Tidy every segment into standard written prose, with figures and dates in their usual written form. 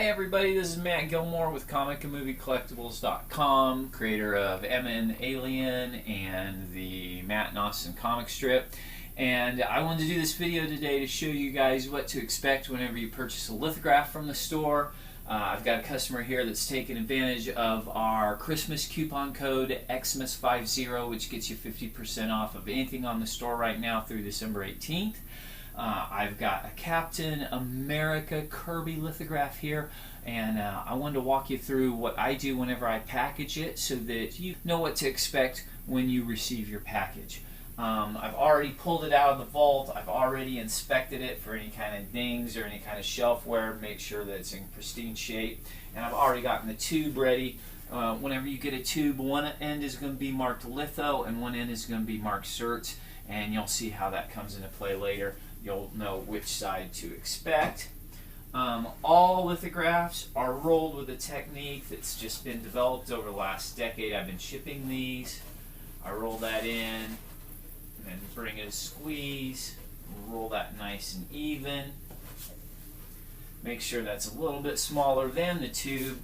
Hi everybody, this is Matt Gillmore with comicandmoviecollectibles.com, creator of Emma and the Alien and the Matt and Austin comic strip. And I wanted to do this video today to show you guys what to expect whenever you purchase a lithograph from the store. I've got a customer here that's taking advantage of our Christmas coupon code XMAS50, which gets you 50% off of anything on the store right now through December 18th. I've got a Captain America Kirby lithograph here, and I wanted to walk you through what I do whenever I package it so that you know what to expect when you receive your package. I've already pulled it out of the vault. I've already inspected it for any kind of dings or any kind of shelf wear, make sure that it's in pristine shape, and I've already gotten the tube ready. Whenever you get a tube, one end is going to be marked litho and one end is going to be marked certs, and you'll see how that comes into play later. You'll know which side to expect. All lithographs are rolled with a technique that's just been developed over the last decade. I've been shipping these. I roll that in, and then bring it a squeeze, roll that nice and even. Make sure that's a little bit smaller than the tube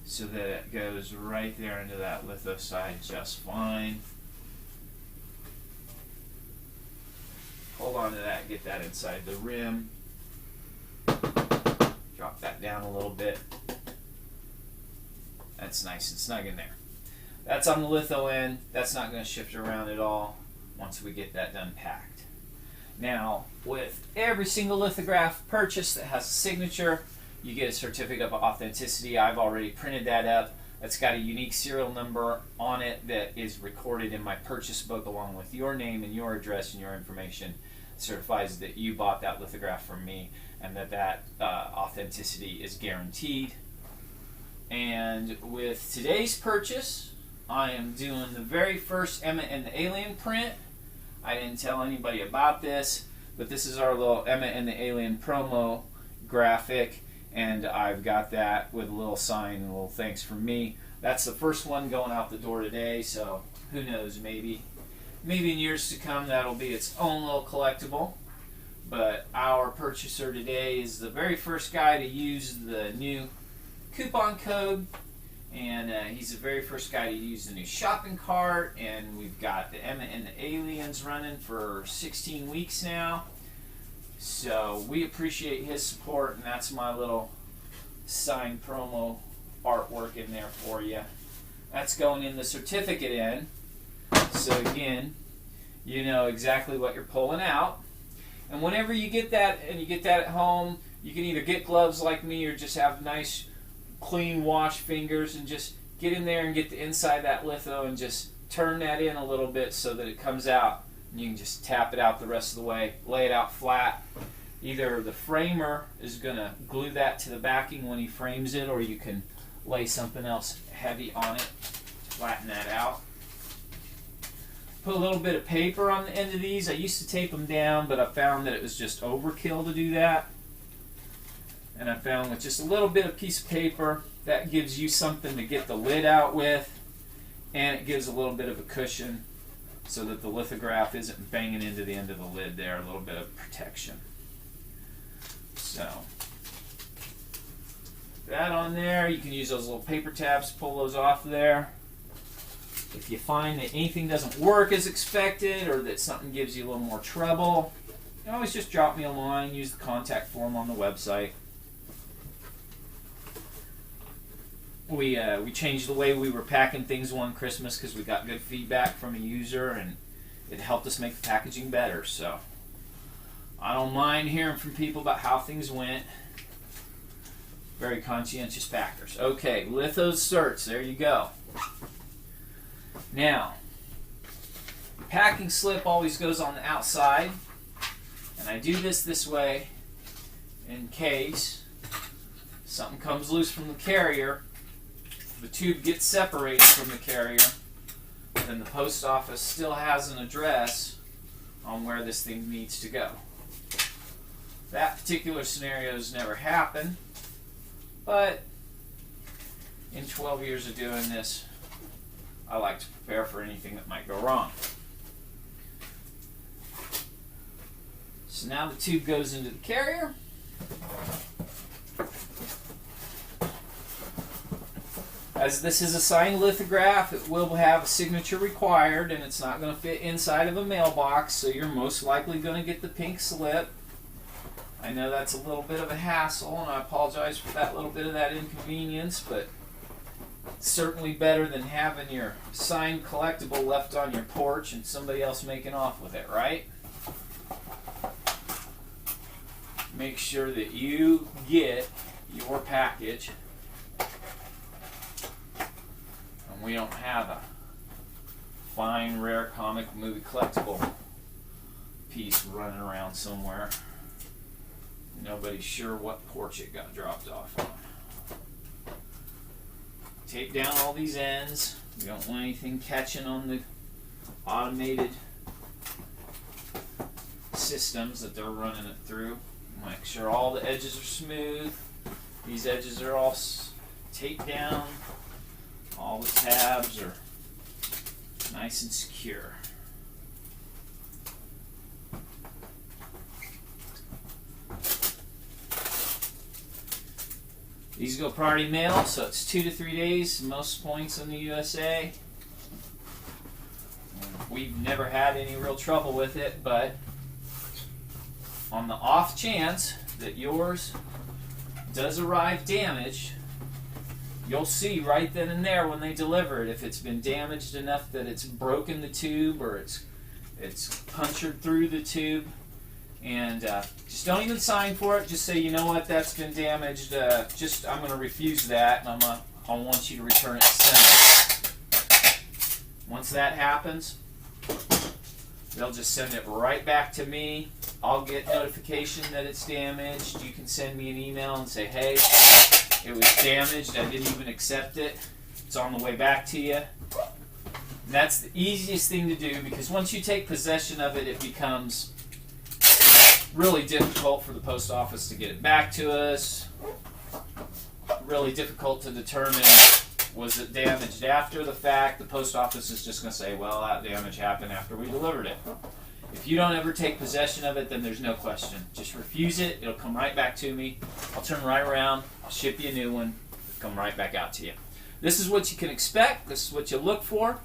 so that it goes right there into that litho side just fine. Hold on to that, get that inside the rim. Drop that down a little bit. That's nice and snug in there. That's on the litho end. That's not going to shift around at all once we get that done packed. Now, with every single lithograph purchase that has a signature, you get a certificate of authenticity. I've already printed that up. It's got a unique serial number on it that is recorded in my purchase book along with your name and your address and your information. It certifies that you bought that lithograph from me and that authenticity is guaranteed. And with today's purchase, I am doing the very first Emma and the Alien print. I didn't tell anybody about this, but this is our little Emma and the Alien promo graphic. And I've got that with a little sign and a little thanks from me. That's the first one going out the door today, so who knows, maybe in years to come that'll be its own little collectible. But our purchaser today is the very first guy to use the new coupon code, and he's the very first guy to use the new shopping cart, and we've got the Emma and the Aliens running for 16 weeks now. So we appreciate his support, and that's my little signed promo artwork in there for you. That's going in the certificate in. So again, you know exactly what you're pulling out. And whenever you get that, and you get that at home, you can either get gloves like me or just have nice, clean, washed fingers and just get in there and get the inside of that litho and just turn that in a little bit so that it comes out. And you can just tap it out the rest of the way, lay it out flat. Either the framer is going to glue that to the backing when he frames it, or you can lay something else heavy on it to flatten that out. Put a little bit of paper on the end of these. I used to tape them down, but I found that it was just overkill to do that. And I found with just a little bit of piece of paper, that gives you something to get the lid out with, and it gives a little bit of a cushion so that the lithograph isn't banging into the end of the lid there, a little bit of protection. So, that on there, you can use those little paper tabs, pull those off there. If you find that anything doesn't work as expected or that something gives you a little more trouble, you can always just drop me a line, use the contact form on the website. We changed the way we were packing things one Christmas because we got good feedback from a user, and it helped us make the packaging better. So I don't mind hearing from people about how things went. Very conscientious packers. Okay, lithos certs, there you go. Now, the packing slip always goes on the outside, and I do this way in case something comes loose from the carrier. The tube gets separated from the carrier, then the post office still has an address on where this thing needs to go. That particular scenario has never happened, but in 12 years of doing this, I like to prepare for anything that might go wrong. So now the tube goes into the carrier. As this is a signed lithograph, it will have a signature required, and it's not going to fit inside of a mailbox, so you're most likely going to get the pink slip. I know that's a little bit of a hassle, and I apologize for that little bit of that inconvenience, but it's certainly better than having your signed collectible left on your porch and somebody else making off with it, right? Make sure that you get your package. And we don't have a fine, rare comic movie collectible piece running around somewhere. Nobody's sure what porch it got dropped off on. Tape down all these ends. We don't want anything catching on the automated systems that they're running it through. Make sure all the edges are smooth. These edges are all taped down. All the tabs are nice and secure. These go priority mail, so it's 2 to 3 days, most points in the USA. We've never had any real trouble with it, but on the off chance that yours does arrive damaged, you'll see right then and there when they deliver it if it's been damaged enough that it's broken the tube or it's punctured through the tube. And just don't even sign for it. Just say, you know what, that's been damaged. I'm going to refuse that, and I want you to return it and send it. Once that happens, they'll just send it right back to me. I'll get notification that it's damaged. You can send me an email and say, hey, it was damaged. I didn't even accept it. It's on the way back to you. And that's the easiest thing to do, because once you take possession of it, it becomes really difficult for the post office to get it back to us. Really difficult to determine, was it damaged after the fact? The post office is just going to say, well, that damage happened after we delivered it. If you don't ever take possession of it, then there's no question. Just refuse it. It'll come right back to me. I'll turn right around. I'll ship you a new one. It'll come right back out to you. This is what you can expect. This is what you look for.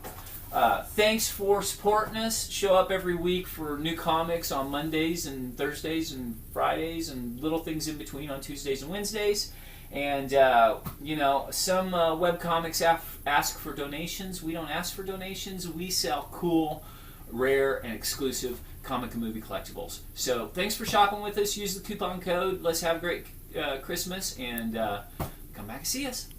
Thanks for supporting us. Show up every week for new comics on Mondays and Thursdays and Fridays and little things in between on Tuesdays and Wednesdays. And, some webcomics ask for donations. We don't ask for donations. We sell cool, rare, and exclusive comic and movie collectibles. So thanks for shopping with us. Use the coupon code. Let's have a great Christmas, and come back and see us.